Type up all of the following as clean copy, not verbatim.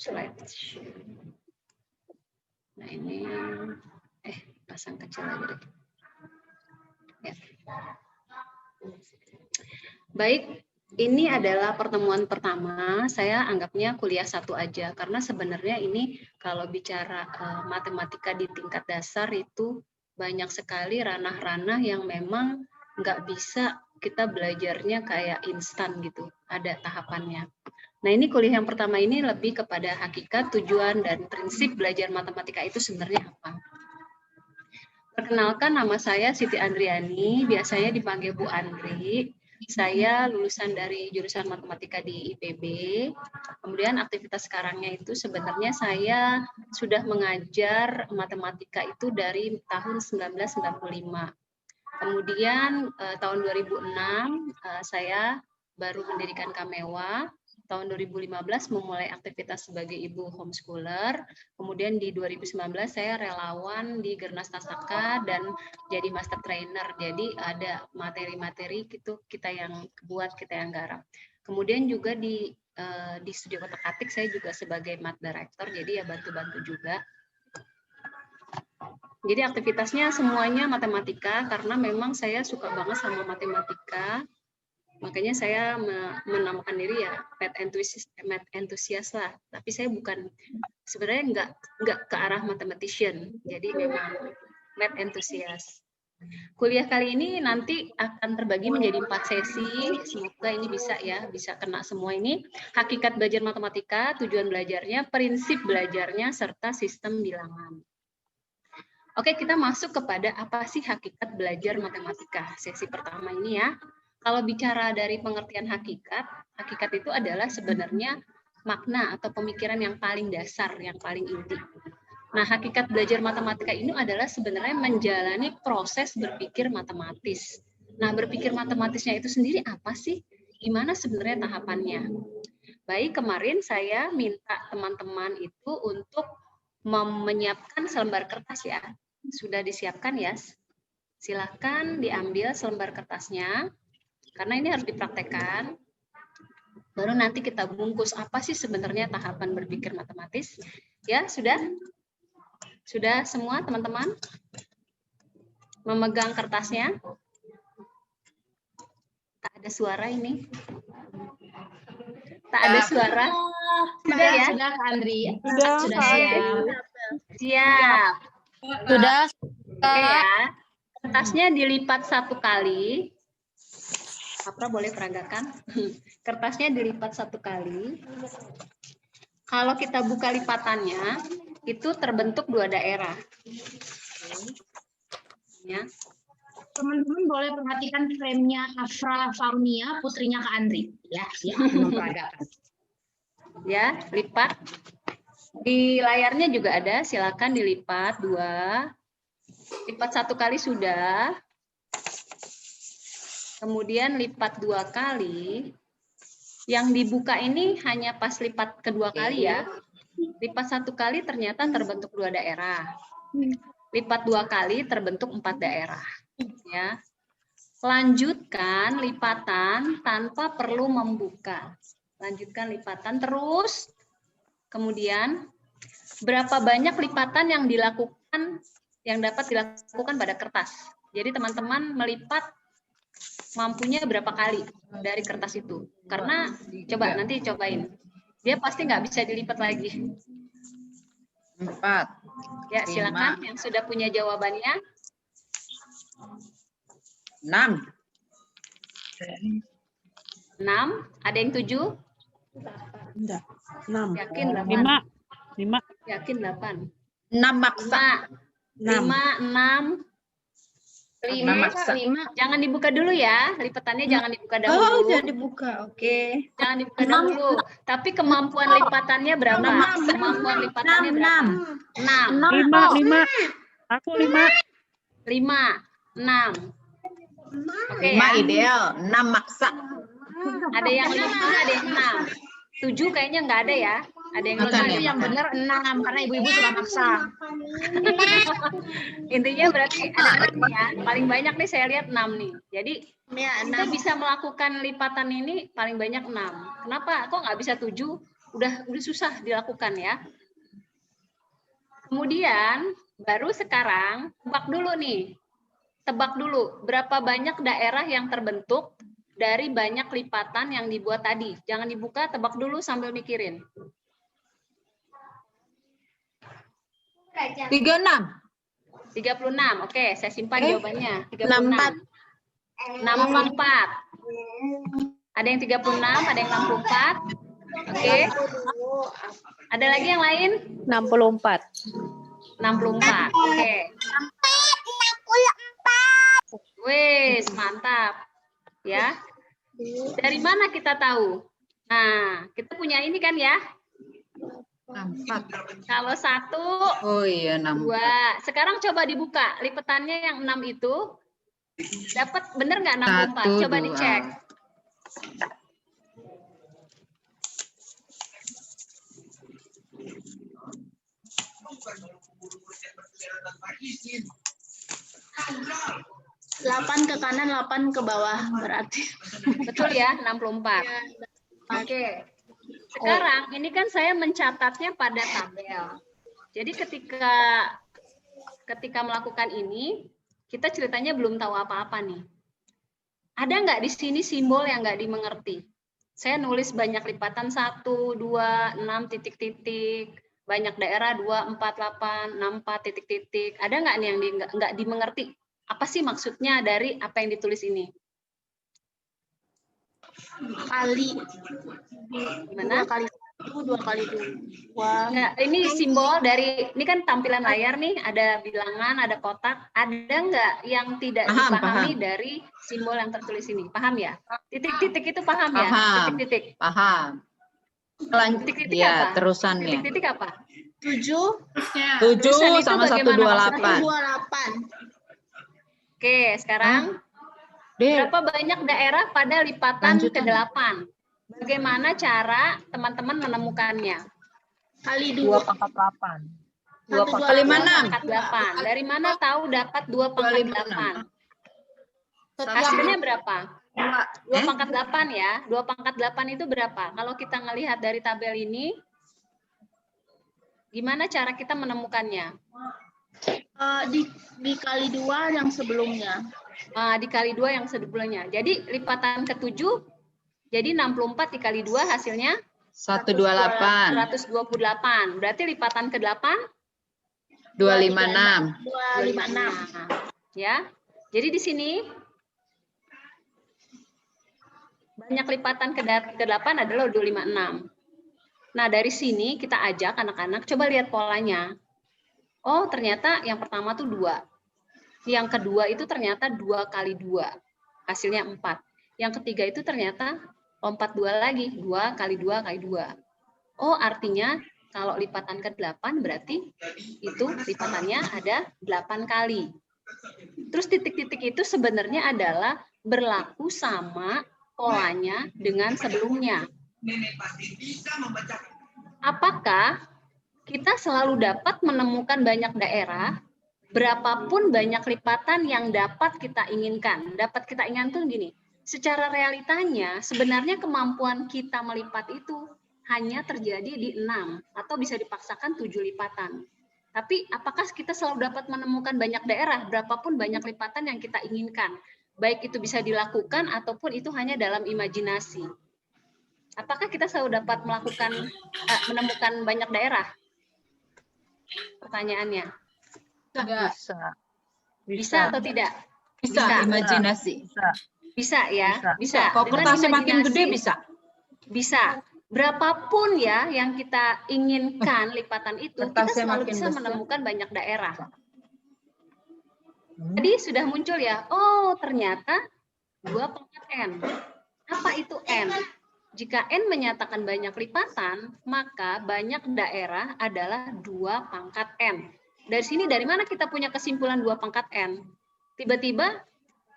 slide. Nah ini, pasang kecil lagi deh. Ya. Baik, ini adalah pertemuan pertama. Saya anggapnya kuliah 1 aja, karena sebenarnya ini kalau bicara matematika di tingkat dasar itu banyak sekali ranah-ranah yang memang nggak bisa kita belajarnya kayak instan gitu, ada tahapannya. Nah ini kuliah yang pertama ini lebih kepada hakikat, tujuan, dan prinsip belajar matematika itu sebenarnya apa. Perkenalkan, nama saya Siti Andriani, biasanya dipanggil Bu Andri. Saya lulusan dari jurusan matematika di IPB. Kemudian aktivitas sekarangnya itu sebenarnya saya sudah mengajar matematika itu dari tahun 1995. Kemudian tahun 2006 saya baru mendirikan Kamewa. Tahun 2015 memulai aktivitas sebagai ibu homeschooler. Kemudian di 2019 saya relawan di Gernas Tasaka dan jadi master trainer. Jadi ada materi-materi gitu kita yang buat, kita yang garap. Kemudian juga di Studio Kotak-Atik saya juga sebagai mat director, jadi ya bantu-bantu juga. Jadi aktivitasnya semuanya matematika karena memang saya suka banget sama matematika. Makanya saya menamakan diri ya math enthusiast lah. Tapi saya bukan, sebenarnya nggak ke arah mathematician. Jadi memang math enthusiast. Kuliah kali ini nanti akan terbagi menjadi 4 sesi. Semoga ini bisa kena semua ini. Hakikat belajar matematika, tujuan belajarnya, prinsip belajarnya, serta sistem bilangan. Oke, kita masuk kepada apa sih hakikat belajar matematika. Sesi pertama ini ya. Kalau bicara dari pengertian hakikat itu adalah sebenarnya makna atau pemikiran yang paling dasar, yang paling inti. Nah, hakikat belajar matematika ini adalah sebenarnya menjalani proses berpikir matematis. Nah, berpikir matematisnya itu sendiri apa sih? Gimana sebenarnya tahapannya? Baik, kemarin saya minta teman-teman itu untuk menyiapkan selembar kertas ya. Sudah disiapkan ya? Silakan diambil selembar kertasnya. Karena ini harus dipraktekkan, baru nanti kita bungkus apa sih sebenarnya tahapan berpikir matematis. Ya, sudah? Sudah semua teman-teman? Memegang kertasnya? Tak ada suara ini. Tak ada suara? Sudah ya? Sudah, Andri. Sudah siap. Siap. Sudah. Oke ya. Kertasnya dilipat 1 kali. Apra boleh peragakan. Kertasnya dilipat 1 kali. Kalau kita buka lipatannya, itu terbentuk 2 daerah. Ya. Teman-teman boleh perhatikan frame-nya Afra Faunia, putrinya Kak Andri. Ya, memperagakan. Ya, lipat. Di layarnya juga ada, silakan dilipat 2. Lipat 1 kali sudah. Kemudian lipat 2 kali. Yang dibuka ini hanya pas lipat kedua kali ya. Lipat 1 kali ternyata terbentuk 2 daerah. Lipat 2 kali terbentuk 4 daerah. Ya. Lanjutkan lipatan tanpa perlu membuka. Lanjutkan lipatan terus. Kemudian berapa banyak lipatan yang dapat dilakukan pada kertas. Jadi teman-teman melipat mampunya berapa kali dari kertas itu. Karena coba nanti cobain. Dia pasti nggak bisa dilipat lagi. 4. Ya, silakan yang sudah punya jawabannya. 6. 6. Ada yang 7? Enggak. 6. Yakin 8? 5. Yakin 8? 6 maksa. 5, 6. 5. Jangan dibuka dulu ya, lipatannya jangan dibuka dahulu. Oh, jangan dibuka. Oke. Jangan dibuka dulu. Tapi kemampuan lipatannya berapa? Kemampuan lipatannya berapa? 6. 5. Aku 5. 5, 6. Oke, 5 ya. ideal, 6 maksa. Ada yang 5, ada yang 6. 7 kayaknya nggak ada ya. Ada yang 5 ya. Yang benar 6 karena ibu-ibu suka maksa. Intinya berarti ada 6 ya. Paling banyak nih saya lihat 6 nih. Jadi kita bisa melakukan lipatan ini paling banyak 6. Kenapa? Kok nggak bisa 7? udah susah dilakukan ya. Kemudian baru sekarang tebak dulu nih. Tebak dulu berapa banyak daerah yang terbentuk dari banyak lipatan yang dibuat tadi. Jangan dibuka, tebak dulu sambil mikirin. 36. 36. Oke, saya simpan jawabannya. 36. 64. 64. Ada yang 36, ada yang 64. Oke. Ada lagi yang lain? 64. 64. Oke. Wes, mantap. Ya. Dari mana kita tahu? Nah, kita punya ini kan ya. 64. Kalau 1, Oh iya, 6. 2. Sekarang coba dibuka. Lipatannya yang 6 itu dapat bener nggak 64? Coba dicek. Delapan ke kanan, 8 ke bawah berarti. Betul ya, 64. Oke. Sekarang ini kan saya mencatatnya pada tabel. Jadi ketika melakukan ini, kita ceritanya belum tahu apa-apa nih. Ada nggak di sini simbol yang nggak dimengerti? Saya nulis banyak lipatan 1, 2, 6 titik-titik, banyak daerah 2, 4, 8, 6, 4 titik-titik. Ada nggak nih yang nggak dimengerti? Apa sih maksudnya dari apa yang ditulis ini? Kali. Gimana? 2 kali 1, 2 kali 2. Nah, ini simbol dari, ini kan tampilan layar nih, ada bilangan, ada kotak. Ada nggak yang tidak dipahami dari simbol yang tertulis ini? Paham ya? Titik-titik itu paham ya? Titik-titik. Paham. Titik-titik Ya, apa? terusannya. Titik-titik apa? 7. 7 sama 128. 28. Oke, sekarang berapa banyak daerah pada lipatan ke-8? Bagaimana cara teman-teman menemukannya? Kali 2. 2 pangkat 8. 2 kali 2 6. pangkat 8. Dari mana tahu dapat 2 pangkat 8? Hasilnya berapa? 2 pangkat 8 ya. 2 pangkat 8 itu berapa? Kalau kita ngelihat dari tabel ini, gimana cara kita menemukannya? Dikali 2 yang sebelumnya. Dikali 2 yang sebelumnya. Jadi lipatan ke-7, jadi 64 dikali 2 hasilnya 128. 128. Berarti lipatan ke-8? 256. 256. Ya. Jadi di sini banyak lipatan ke-8 adalah 256. Nah, dari sini kita ajak anak-anak coba lihat polanya. Oh, ternyata yang pertama tuh 2. Yang kedua itu ternyata 2 kali 2. Hasilnya 4. Yang ketiga itu ternyata lompat 2 lagi. 2 kali 2 kali 2. Oh, artinya kalau lipatan ke-8 berarti itu lipatannya ada 8 kali. Terus titik-titik itu sebenarnya adalah berlaku sama polanya dengan sebelumnya. Apakah kita selalu dapat menemukan banyak daerah, berapapun banyak lipatan yang dapat kita inginkan. Dapat kita inginkan tuh gini, secara realitanya sebenarnya kemampuan kita melipat itu hanya terjadi di 6 atau bisa dipaksakan 7 lipatan. Tapi apakah kita selalu dapat menemukan banyak daerah, berapapun banyak lipatan yang kita inginkan? Baik itu bisa dilakukan ataupun itu hanya dalam imajinasi. Apakah kita selalu dapat menemukan banyak daerah? Pertanyaannya. Bisa atau tidak? Bisa, imajinasi. Bisa ya? Bisa. Kalau kertasnya makin gede bisa. Bisa. Berapapun ya yang kita inginkan lipatan itu, kita selalu bisa menemukan banyak daerah. Jadi sudah muncul ya, oh ternyata 2 pangkat N. Apa itu N? Jika N menyatakan banyak lipatan, maka banyak daerah adalah 2 pangkat N. Dari sini, dari mana kita punya kesimpulan 2 pangkat N? Tiba-tiba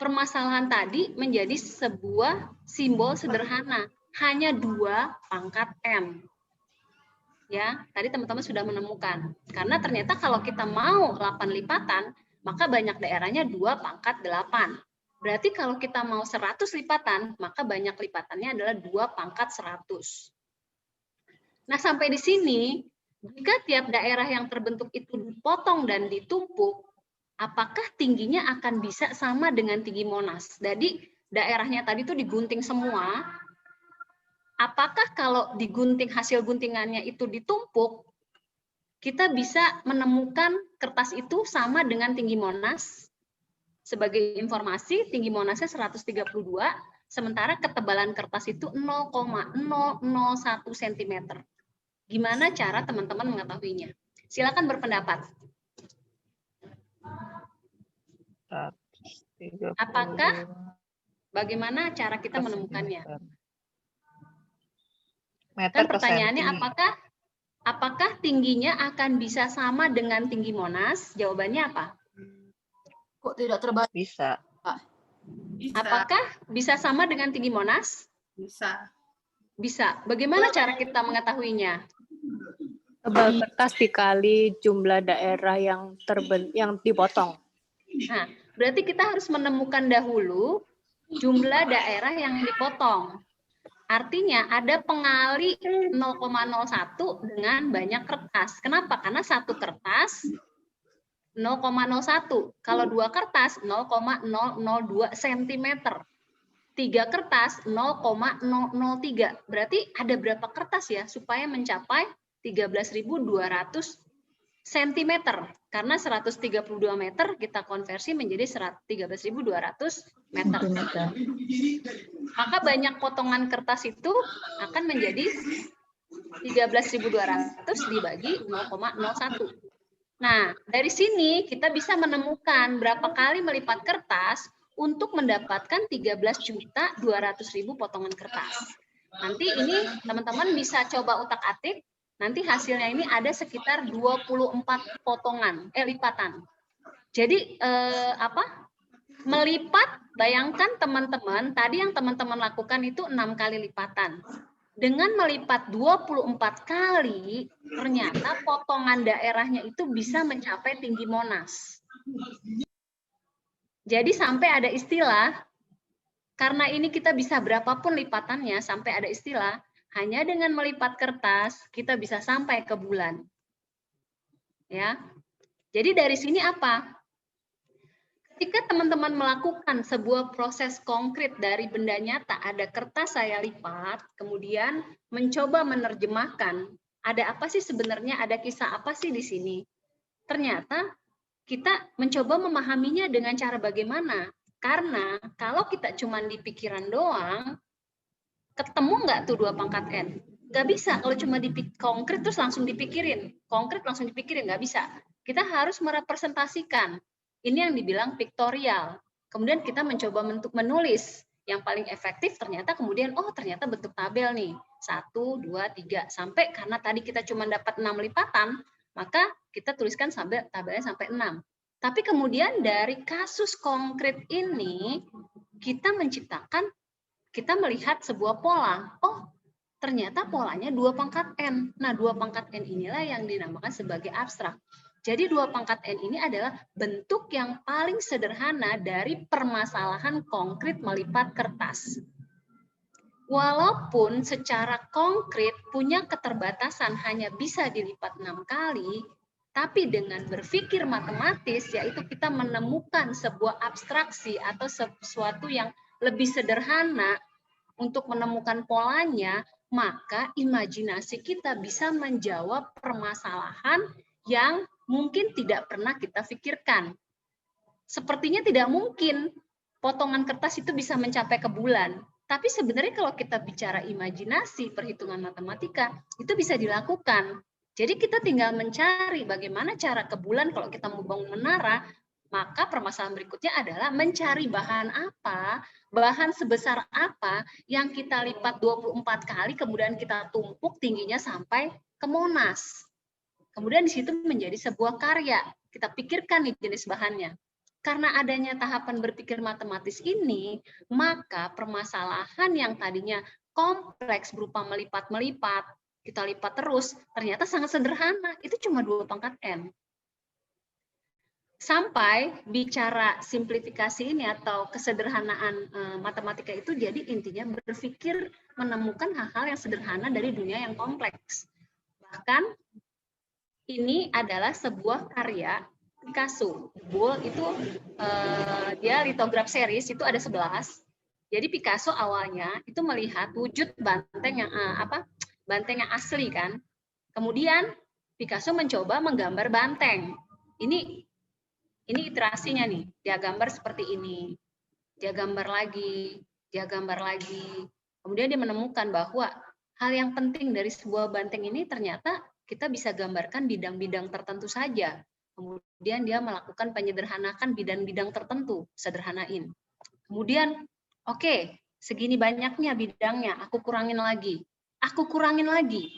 permasalahan tadi menjadi sebuah simbol sederhana. Hanya 2 pangkat N. Ya, tadi teman-teman sudah menemukan. Karena ternyata kalau kita mau 8 lipatan, maka banyak daerahnya 2 pangkat 8. Berarti kalau kita mau 100 lipatan, maka banyak lipatannya adalah 2 pangkat 100. Nah, sampai di sini, jika tiap daerah yang terbentuk itu dipotong dan ditumpuk, apakah tingginya akan bisa sama dengan tinggi Monas? Jadi, daerahnya tadi itu digunting semua. Apakah kalau digunting, hasil guntingannya itu ditumpuk, kita bisa menemukan kertas itu sama dengan tinggi Monas? Sebagai informasi, tinggi Monasnya 132, sementara ketebalan kertas itu 0,001 cm. Gimana cara teman-teman mengetahuinya? Silakan berpendapat. Apakah bagaimana cara kita menemukannya? Dan pertanyaannya apakah tingginya akan bisa sama dengan tinggi Monas? Jawabannya apa? Kok tidak terbaca? Bisa. Bisa. Apakah bisa sama dengan tinggi Monas? Bisa. Bisa. Bagaimana cara kita mengetahuinya? Tebal kertas dikali jumlah daerah yang dipotong. Nah, berarti kita harus menemukan dahulu jumlah daerah yang dipotong. Artinya ada pengali 0,01 dengan banyak kertas. Kenapa? Karena satu kertas 0,01. Kalau dua kertas 0,002 cm. 3 kertas 0,003. Berarti ada berapa kertas ya supaya mencapai 13.200 cm. Karena 132 meter kita konversi menjadi 13.200 meter. Maka banyak potongan kertas itu akan menjadi 13.200 dibagi 0,01. Nah, dari sini kita bisa menemukan berapa kali melipat kertas untuk mendapatkan 13.200.000 potongan kertas. Nanti ini teman-teman bisa coba utak-atik, nanti hasilnya ini ada sekitar 24 lipatan. Jadi melipat, bayangkan teman-teman, tadi yang teman-teman lakukan itu 6 kali lipatan. Dengan melipat 24 kali, ternyata potongan daerahnya itu bisa mencapai tinggi Monas. Jadi sampai ada istilah, karena ini kita bisa berapapun lipatannya, sampai ada istilah, hanya dengan melipat kertas, kita bisa sampai ke bulan. Ya. Jadi dari sini apa? Ketika teman-teman melakukan sebuah proses konkret dari benda nyata, ada kertas saya lipat, kemudian mencoba menerjemahkan, ada apa sih sebenarnya, ada kisah apa sih di sini? Ternyata kita mencoba memahaminya dengan cara bagaimana? Karena kalau kita cuma di pikiran doang, ketemu nggak tuh 2 pangkat N? Nggak bisa, kalau cuma konkret terus langsung dipikirin. Konkret langsung dipikirin, nggak bisa. Kita harus merepresentasikan. Ini yang dibilang piktorial. Kemudian kita mencoba untuk menulis. Yang paling efektif ternyata kemudian, ternyata bentuk tabel nih. 1, 2, 3. Sampai karena tadi kita cuma dapat 6 lipatan, maka kita tuliskan sampai tabelnya sampai 6. Tapi kemudian dari kasus konkret ini, kita melihat sebuah pola. Ternyata polanya 2 pangkat N. Nah, 2 pangkat N inilah yang dinamakan sebagai abstrak. Jadi 2 pangkat N ini adalah bentuk yang paling sederhana dari permasalahan konkret melipat kertas. Walaupun secara konkret punya keterbatasan hanya bisa dilipat 6 kali, tapi dengan berpikir matematis, yaitu kita menemukan sebuah abstraksi atau sesuatu yang lebih sederhana untuk menemukan polanya, maka imajinasi kita bisa menjawab permasalahan yang mungkin tidak pernah kita pikirkan. Sepertinya tidak mungkin potongan kertas itu bisa mencapai ke bulan. Tapi sebenarnya kalau kita bicara imajinasi, perhitungan matematika, itu bisa dilakukan. Jadi kita tinggal mencari bagaimana cara ke bulan kalau kita mau bangun menara, maka permasalahan berikutnya adalah mencari bahan apa, bahan sebesar apa yang kita lipat 24 kali, kemudian kita tumpuk tingginya sampai ke Monas. Kemudian di situ menjadi sebuah karya. Kita pikirkan nih jenis bahannya. Karena adanya tahapan berpikir matematis ini, maka permasalahan yang tadinya kompleks berupa melipat-melipat, kita lipat terus, ternyata sangat sederhana. Itu cuma 2 pangkat N. Sampai bicara simplifikasi ini atau kesederhanaan matematika itu, jadi intinya berpikir menemukan hal-hal yang sederhana dari dunia yang kompleks. Bahkan ini adalah sebuah karya Picasso. Bull itu dia litograf series itu ada 11. Jadi Picasso awalnya itu melihat wujud banteng yang banteng yang asli kan. Kemudian Picasso mencoba menggambar banteng. Ini iterasinya nih. Dia gambar seperti ini. Dia gambar lagi, dia gambar lagi. Kemudian dia menemukan bahwa hal yang penting dari sebuah banteng ini ternyata kita bisa gambarkan bidang-bidang tertentu saja. Kemudian dia melakukan penyederhanakan bidang-bidang tertentu, sederhanain. Kemudian, oke, segini banyaknya bidangnya, aku kurangin lagi. Aku kurangin lagi.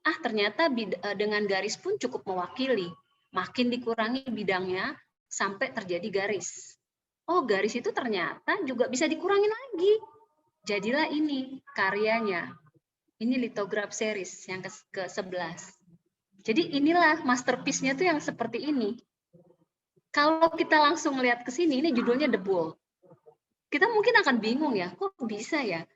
Ternyata dengan garis pun cukup mewakili. Makin dikurangi bidangnya sampai terjadi garis. Oh, garis itu ternyata juga bisa dikurangin lagi. Jadilah ini karyanya. Ini litograf series yang ke-11. Jadi inilah masterpiece-nya tuh yang seperti ini. Kalau kita langsung lihat ke sini, ini judulnya The Bull. Kita mungkin akan bingung ya, kok bisa ya?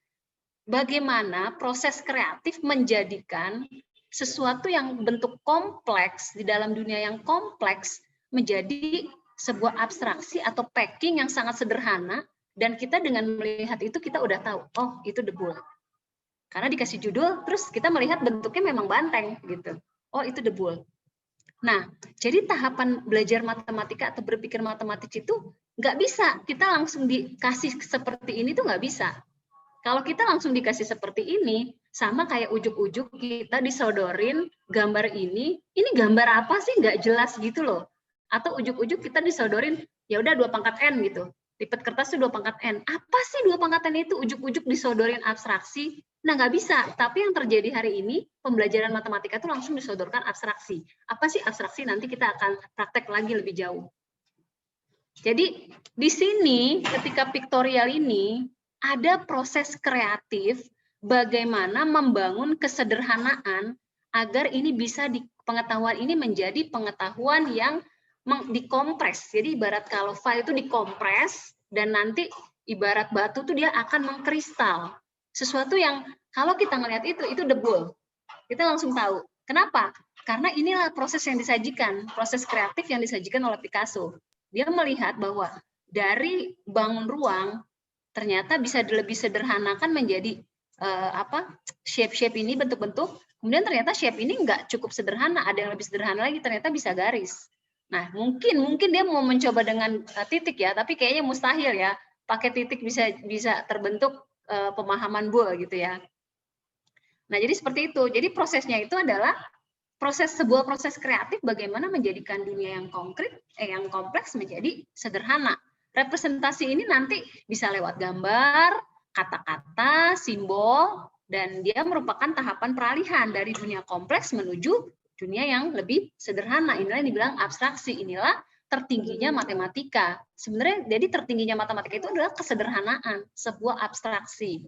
Bagaimana proses kreatif menjadikan sesuatu yang bentuk kompleks di dalam dunia yang kompleks menjadi sebuah abstraksi atau packing yang sangat sederhana, dan kita dengan melihat itu kita udah tahu, oh itu The Bull. Karena dikasih judul, terus kita melihat bentuknya memang banteng gitu. Oh itu The Bull. Nah, jadi tahapan belajar matematika atau berpikir matematik itu nggak bisa kita langsung dikasih seperti ini tuh nggak bisa. Kalau kita langsung dikasih seperti ini, sama kayak ujuk-ujuk kita disodorin gambar ini gambar apa sih nggak jelas gitu loh. Atau ujuk-ujuk kita disodorin, ya udah 2 pangkat N gitu. Lipat kertas itu 2 pangkat N. Apa sih 2 pangkat N itu? Ujuk-ujuk disodorin abstraksi. Nah, nggak bisa. Tapi yang terjadi hari ini, pembelajaran matematika itu langsung disodorkan abstraksi. Apa sih abstraksi? Nanti kita akan praktek lagi lebih jauh. Jadi, di sini, ketika pictorial ini, ada proses kreatif bagaimana membangun kesederhanaan agar ini bisa pengetahuan ini menjadi pengetahuan yang dikompres. Jadi ibarat kalau file itu dikompres dan nanti ibarat batu tuh dia akan mengkristal. Sesuatu yang kalau kita ngelihat itu The Bull. Kita langsung tahu. Kenapa? Karena inilah proses yang disajikan, proses kreatif yang disajikan oleh Picasso. Dia melihat bahwa dari bangun ruang ternyata bisa lebih sederhanakan menjadi shape-shape ini, bentuk-bentuk. Kemudian ternyata shape ini nggak cukup sederhana, ada yang lebih sederhana lagi, ternyata bisa garis. Nah, mungkin dia mau mencoba dengan titik ya, tapi kayaknya mustahil ya. Pakai titik bisa terbentuk pemahaman Bull gitu ya. Nah, jadi seperti itu. Jadi prosesnya itu adalah sebuah proses kreatif bagaimana menjadikan dunia yang yang kompleks menjadi sederhana. Representasi ini nanti bisa lewat gambar, kata-kata, simbol, dan dia merupakan tahapan peralihan dari dunia kompleks menuju dunia yang lebih sederhana. Inilah yang dibilang abstraksi. Inilah tertingginya matematika. Sebenarnya jadi tertingginya matematika itu adalah kesederhanaan, sebuah abstraksi.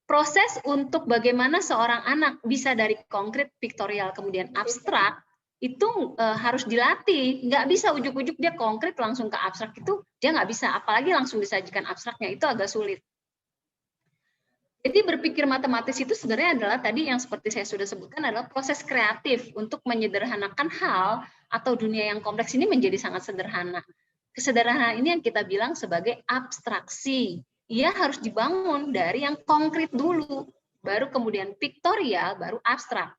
Proses untuk bagaimana seorang anak bisa dari konkret, pictorial, kemudian abstrak, itu harus dilatih. Nggak bisa ujuk-ujuk dia konkret langsung ke abstrak, itu dia nggak bisa. Apalagi langsung disajikan abstraknya, itu agak sulit. Jadi berpikir matematis itu sebenarnya adalah tadi yang seperti saya sudah sebutkan adalah proses kreatif untuk menyederhanakan hal atau dunia yang kompleks ini menjadi sangat sederhana. Kesederhanaan ini yang kita bilang sebagai abstraksi. Ia harus dibangun dari yang konkret dulu, baru kemudian pictorial, baru abstrak.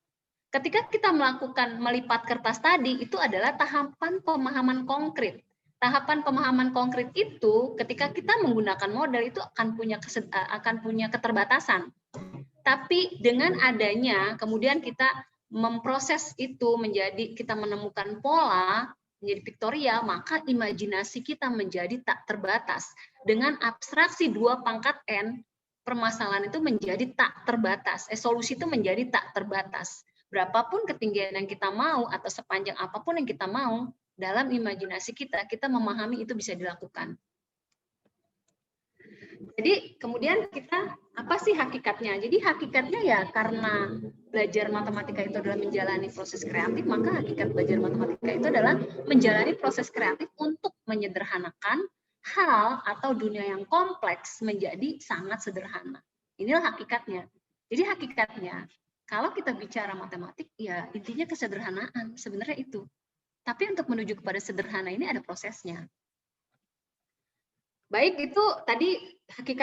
Ketika kita melakukan melipat kertas tadi, itu adalah tahapan pemahaman konkret. Tahapan pemahaman konkret itu, ketika kita menggunakan model itu akan punya keterbatasan. Tapi dengan adanya, kemudian kita memproses itu menjadi kita menemukan pola, menjadi pictorial, maka imajinasi kita menjadi tak terbatas. Dengan abstraksi 2 pangkat N, permasalahan itu menjadi tak terbatas. Solusi itu menjadi tak terbatas. Berapapun ketinggian yang kita mau atau sepanjang apapun yang kita mau, dalam imajinasi kita memahami itu bisa dilakukan. Jadi kemudian kita, apa sih hakikatnya? Jadi hakikatnya ya karena belajar matematika itu adalah menjalani proses kreatif, maka hakikat belajar matematika itu adalah menjalani proses kreatif untuk menyederhanakan hal atau dunia yang kompleks menjadi sangat sederhana. Inilah hakikatnya. Jadi hakikatnya Kalau kita bicara matematik, ya intinya kesederhanaan, sebenarnya itu. Tapi untuk menuju kepada sederhana ini ada prosesnya. Baik, itu tadi hakikat